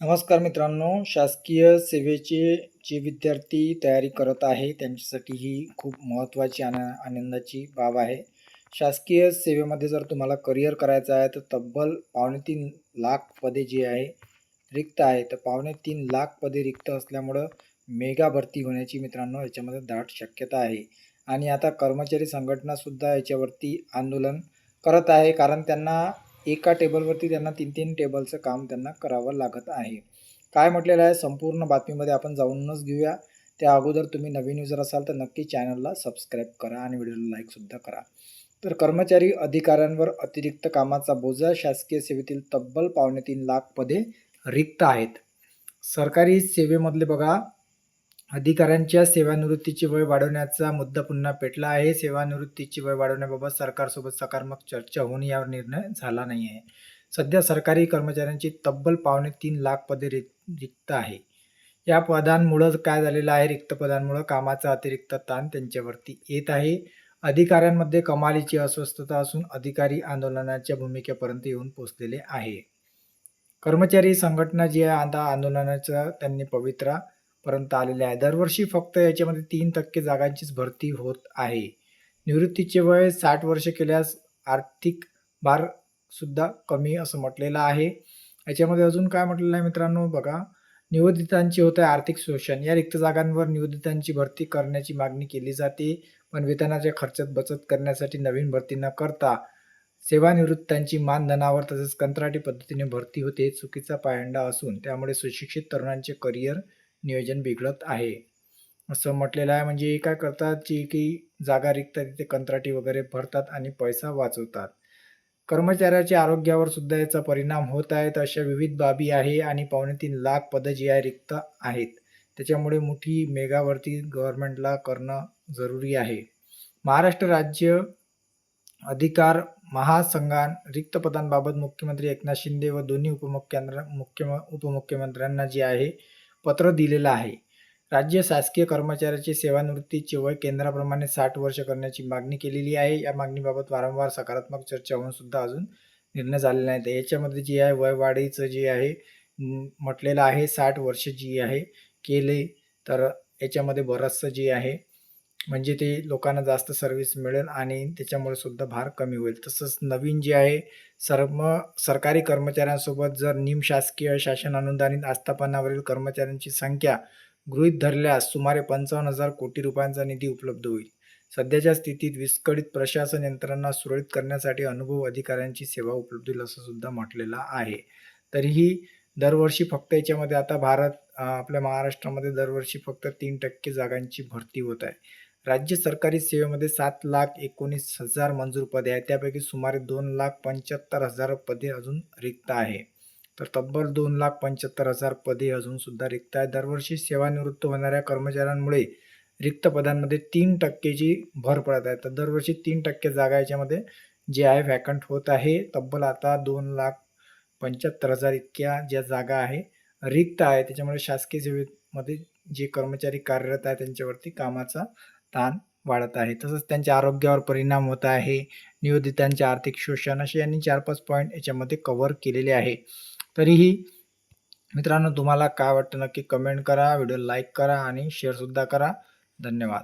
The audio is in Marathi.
नमस्कार मित्रांनो, शासकीय सेवेचे जे विद्यार्थी तयारी करत आहे त्यांच्यासाठी ही खूप महत्त्वाची आनंदाची बाब आहे. शासकीय सेवेमध्ये जर तुम्हाला करिअर करायचं आहे तर तब्बल 3.5 लाख पदे जी आहे रिक्त आहे. तर 3.5 लाख पदे रिक्त असल्यामुळं मेगा भरती होण्याची मित्रांनो याच्यामध्ये दाट शक्यता आहे. आणि आता कर्मचारी संघटनासुद्धा याच्यावरती आंदोलन करत आहे, कारण त्यांना एका टेबलवरती त्यांना 3-3 टेबलचं काम त्यांना करावं लागत आहे. काय म्हटलेलं आहे संपूर्ण बातमीमध्ये आपण जाऊनच घेऊया. त्या अगोदर तुम्ही नवीन युजर असाल तर नक्की चॅनलला सबस्क्राईब करा आणि व्हिडिओला लाईकसुद्धा करा. तर कर्मचारी अधिकाऱ्यांवर अतिरिक्त कामाचा बोजा, शासकीय सेवेतील तब्बल 3.5 लाख पदे रिक्त आहेत. सरकारी सेवेमधले बघा, अधिकाऱ्यांच्या सेवानिवृत्तीची वय वाढवण्याचा मुद्दा पुन्हा पेटला आहे. सेवानिवृत्तीची वय वाढवण्याबाबत सरकारसोबत सकारात्मक चर्चा होऊन यावर निर्णय झाला नाही आहे. सध्या सरकारी कर्मचाऱ्यांची तब्बल 3.5 लाख पदे रिक्त आहे. या पदांमुळं काय झालेलं आहे, रिक्त पदांमुळं कामाचा अतिरिक्त ताण त्यांच्यावरती येत आहे. अधिकाऱ्यांमध्ये कमालीची अस्वस्थता असून अधिकारी आंदोलनाच्या भूमिकेपर्यंत येऊन पोहोचलेले आहे. कर्मचारी संघटना जी आहे आता आंदोलनाचा त्यांनी पवित्रापर्यंत आलेले आहे. दरवर्षी फक्त याच्यामध्ये 3% जागांचीच भरती होत आहे. निवृत्तीचे वय 60 वर्ष केल्यास आर्थिक भार सुद्धा कमी असं म्हटलेलं आहे. याच्यामध्ये अजून काय म्हटलेलं आहे मित्रांनो बघा, निवृत्तीतांची होत आहे आर्थिक शोषण. या रिक्त जागांवर निवृत्तीतांची भरती करण्याची मागणी केली जाते, पण वेतनाच्या खर्चात बचत करण्यासाठी नवीन भरती न करता सेवानिवृत्तांची मानधनावर तसेच कंत्राटी पद्धतीने भरती होते. चुकीचा पायंडा असून त्यामुळे सुशिक्षित तरुणांचे करिअर नियोजन बिघडत आहे असं म्हटलेलं आहे. म्हणजे काय करतात, जी की जागा रिक्त तिथे कंत्राटी वगैरे भरतात आणि पैसा वाचवतात. कर्मचाऱ्याच्या आरोग्यावर सुद्धा याचा परिणाम होत आहे. तर अशा विविध बाबी आहे आणि 3.5 लाख पदं जी आहे रिक्त आहेत, त्याच्यामुळे मोठी मेगावरती गव्हर्नमेंटला करणं जरुरी आहे. महाराष्ट्र राज्य अधिकार महासंघान रिक्त पदांबाबत मुख्यमंत्री एकनाथ शिंदे व दोन्ही उपमुख्यमंत्र्यांना जे आहे पत्र दिलेलं आहे. राज्य शासकीय कर्मचाऱ्याचे सेवानिवृत्तीचे वय केंद्राप्रमाणे 60 वर्ष करण्याची मागणी केलेली आहे. या मागणीबाबत वारंवार सकारात्मक चर्चा होऊन सुद्धा अजून निर्णय झालेला नाही. तर याच्यामध्ये जे आहे वयवाढीचं जे आहे म्हटलेलं आहे 60 वर्ष जी आहे केले तर याच्यामध्ये बरंचसं जे आहे म्हणजे ते लोकांना जास्त सर्व्हिस मिळेल आणि त्याच्यामुळे सुद्धा भार कमी होईल. तसंच नवीन जे आहे सरकारी कर्मचाऱ्यांसोबत जर निमशासकीय शासन अनुदानित आस्थापनावरील कर्मचाऱ्यांची संख्या गृहीत धरल्यास सुमारे 55,000 कोटी रुपयांचा निधी उपलब्ध होईल. सध्याच्या स्थितीत विस्कळीत प्रशासन यंत्रणा सुरळीत करण्यासाठी अनुभव अधिकाऱ्यांची सेवा उपलब्ध होईल असं सुद्धा म्हटलेलं आहे. तरीही दरवर्षी फक्त याच्यामध्ये आता आपल्या महाराष्ट्रामध्ये दरवर्षी फक्त 3% जागांची भरती होत आहे. राज्य सरकारी सेवेमध्ये 7,19,000 मंजूर पदे आहेत. त्यापैकी सुमारे 2,75,000 पदे अजून रिक्त आहे. तर तब्बल 2,75,000 पदे अजून सुद्धा रिक्त आहेत. दरवर्षी सेवानिवृत्त होणाऱ्या कर्मचाऱ्यांमुळे रिक्त पदांमध्ये 3%ची भर पडत आहे. तर दरवर्षी 3% जागा याच्यामध्ये जे आहे व्हॅकंट होत आहे. तब्बल आता 2,75,000 इतक्या ज्या जागा आहे रिक्त आहे. त्याच्यामुळे शासकीय सेवेमध्ये जे कर्मचारी कार्यरत आहे त्यांच्यावरती कामाचा ताण वाढत आहे. तसंच त्यांच्या आरोग्यावर परिणाम होत आहे. नियोजितांचे आर्थिक शोषण असे यांनी 4-5 पॉईंट याच्यामध्ये कव्हर केलेले आहे. तरीही मित्रांनो तुम्हाला काय वाटतं नक्की कमेंट करा, व्हिडिओ लाईक करा आणि शेअरसुद्धा करा. धन्यवाद.